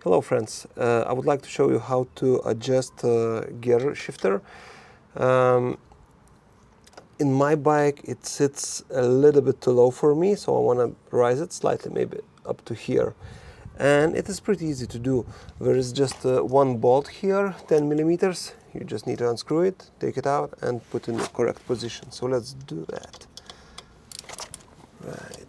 Hello friends, I would like to show you how to adjust gear shifter. In my bike it sits a little bit too low for me, so I want to rise it slightly, maybe up to here. And it is pretty easy to do. There is just one bolt here, 10 millimeters. You just need to unscrew it, take it out and put in the correct position. So let's do that. Right.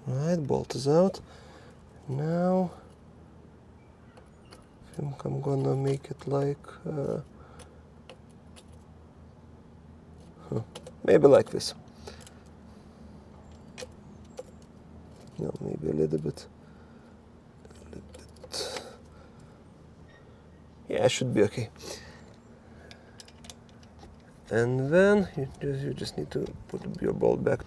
Right, bolt is out. Now I think I'm gonna make it like maybe like this. No, maybe a little bit. Yeah, it should be okay. And then you just need to put your bolt back.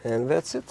And that's it.